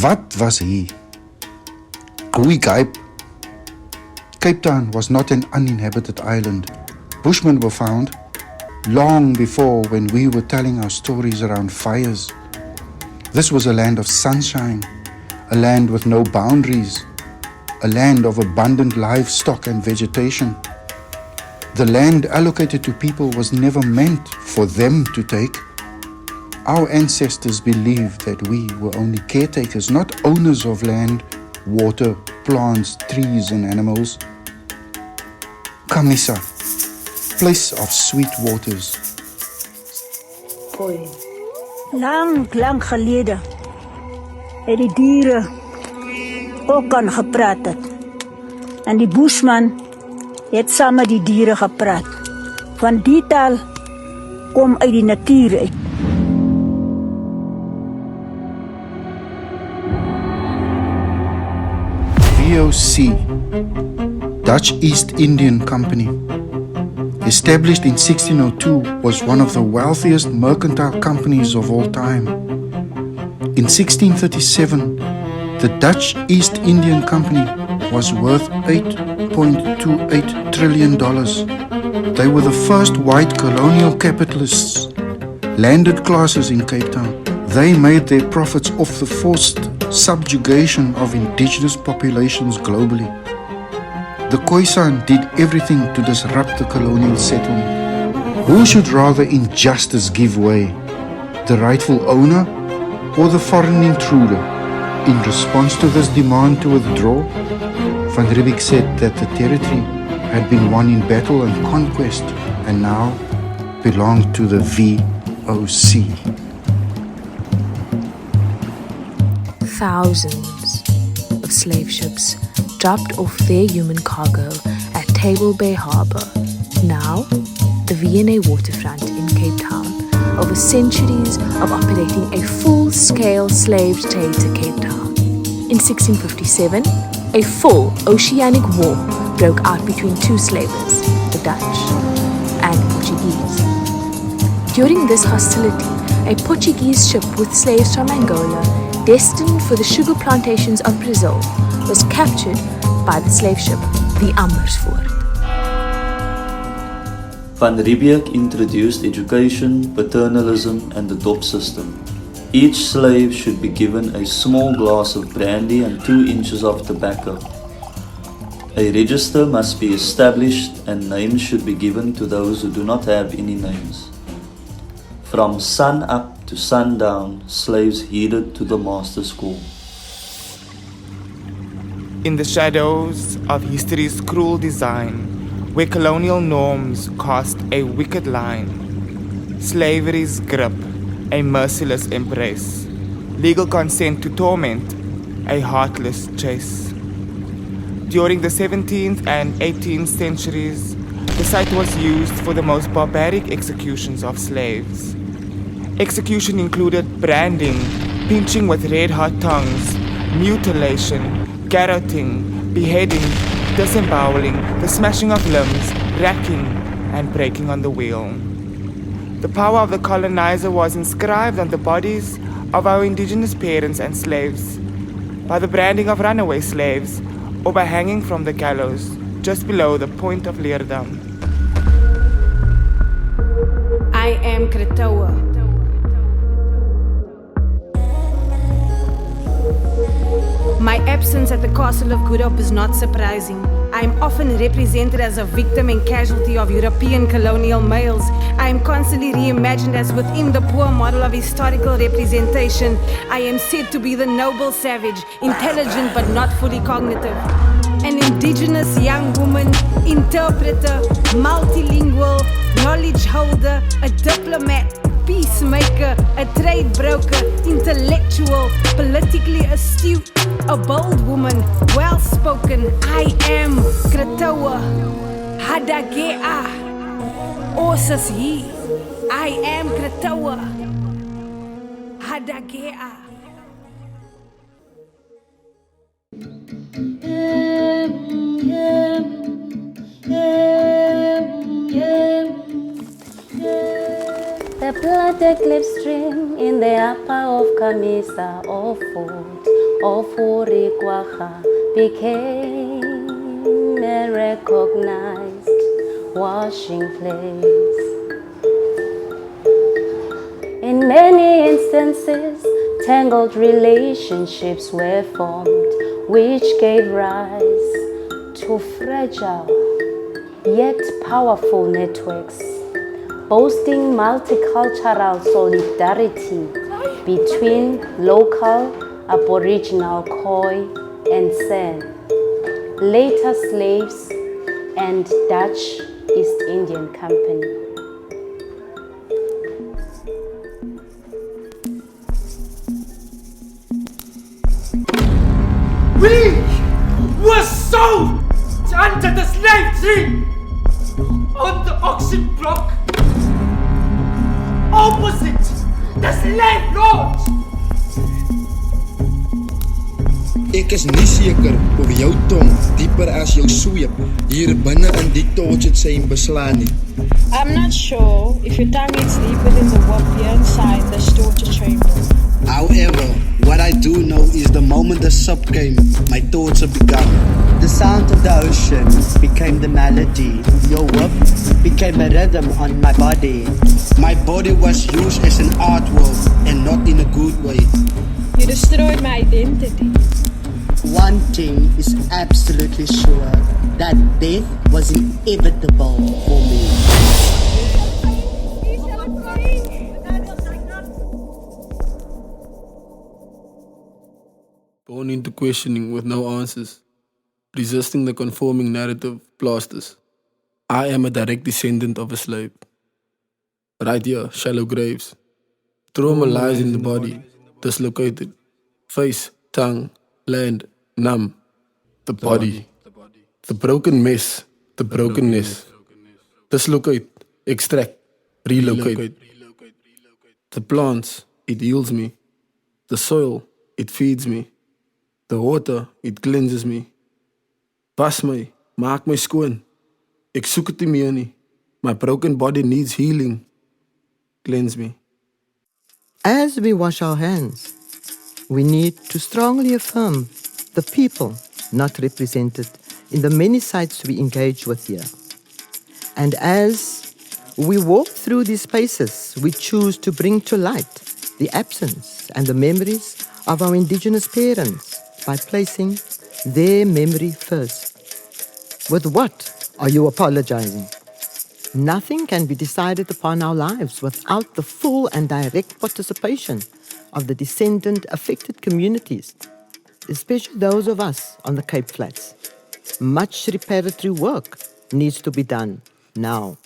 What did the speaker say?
Wat was he? Goeie Cape. Cape Town was not an uninhabited island. Bushmen were found long before when we were telling our stories around fires. This was a land of sunshine, a land with no boundaries, a land of abundant livestock and vegetation. The land allocated to people was never meant for them to take. Our ancestors believed that we were only caretakers, not owners of land, water, plants, trees and animals. Camissa, place of sweet waters. Lang gelede het die diere ook aan gepraat het. En die Bushman het saam met die diere gepraat. Van die taal kom uit die natuur uit. VOC, Dutch East Indian Company, established in 1602, was one of the wealthiest mercantile companies of all time. In 1637, the Dutch East Indian Company was worth $8.28 trillion. They were the first white colonial capitalists, landed classes in Cape Town. They made their profits off the forced subjugation of indigenous populations globally. The Khoisan did everything to disrupt the colonial settlement. Who should rather injustice give way? The rightful owner or the foreign intruder? In response to this demand to withdraw, Van Riebeeck said that the territory had been won in battle and conquest and now belonged to the VOC. Thousands of slave ships dropped off their human cargo at Table Bay Harbour, now the V&A waterfront in Cape Town, over centuries of operating a full-scale slave trade to Cape Town. In 1657, a full oceanic war broke out between two slavers, the Dutch and Portuguese. During this hostility, a Portuguese ship with slaves from Angola, destined for the sugar plantations of Brazil, was captured by the slave ship, the Amersfoort. Van Riebeeck introduced education, paternalism and the dop system. Each slave should be given a small glass of brandy and 2 inches of tobacco. A register must be established and names should be given to those who do not have any names. From sun up to sundown, slaves headed to the master's call. In the shadows of history's cruel design, where colonial norms cast a wicked line, slavery's grip, a merciless embrace, legal consent to torment, a heartless chase. During the 17th and 18th centuries, the site was used for the most barbaric executions of slaves. Execution included branding, pinching with red-hot tongues, mutilation, garroting, beheading, disemboweling, the smashing of limbs, racking, and breaking on the wheel. The power of the colonizer was inscribed on the bodies of our indigenous parents and slaves, by the branding of runaway slaves, or by hanging from the gallows just below the point of Leerdam. I am Kretoa. My absence at the castle of Good Hope is not surprising. I am often represented as a victim and casualty of European colonial males. I am constantly reimagined as within the poor model of historical representation. I am said to be the noble savage, intelligent but not fully cognitive. An indigenous young woman, interpreter, multilingual, knowledge holder, a diplomat, peacemaker, a trade broker, intellectual, politically astute, a bold woman, well-spoken. I am Kretoa, Hadagea, Osas Yi. I am Kretoa, Hadagea. The blood At the cliffstream in the upper of Camissa, of food, of Urikwaha, became a recognized washing place. In many instances, tangled relationships were formed, which gave rise to fragile yet powerful networks, boasting multicultural solidarity between local Aboriginal Khoi and San, later slaves, and Dutch East Indian Company. We were sold under the slave tree on the auction block opposite the slave lodge. Ek is nie seker of jou tong dieper as jou sweep hier binne in die tortured sein beslaan nie. I'm not sure if your tongue is deeper than the warrior inside the torture chamber. However, what I do know is the moment the sub came, my torture began. The sound of the ocean became the melody. Your whip became a rhythm on my body. My body was used as an artwork and not in a good way. You destroyed my identity. One thing is absolutely sure, that death was inevitable for me. Born into questioning with no answers, resisting the conforming narrative plasters. I am a direct descendant of a slave. Right here, shallow graves. Trauma lies in the body, dislocated. Face, tongue, land, numb. The body. The broken mess, the brokenness. Dislocate, extract, relocate. The plants, it heals me. The soil, it feeds me. The water, it cleanses me. Was my, maak my skoon. Ek soek het nie meer nie. My broken body needs healing. Cleanse me. As we wash our hands, we need to strongly affirm the people not represented in the many sites we engage with here. And as we walk through these spaces, we choose to bring to light the absence and the memories of our indigenous parents by placing their memory first. With what are you apologizing? Nothing can be decided upon our lives without the full and direct participation of the descendant-affected communities, especially those of us on the Cape Flats. Much reparatory work needs to be done now.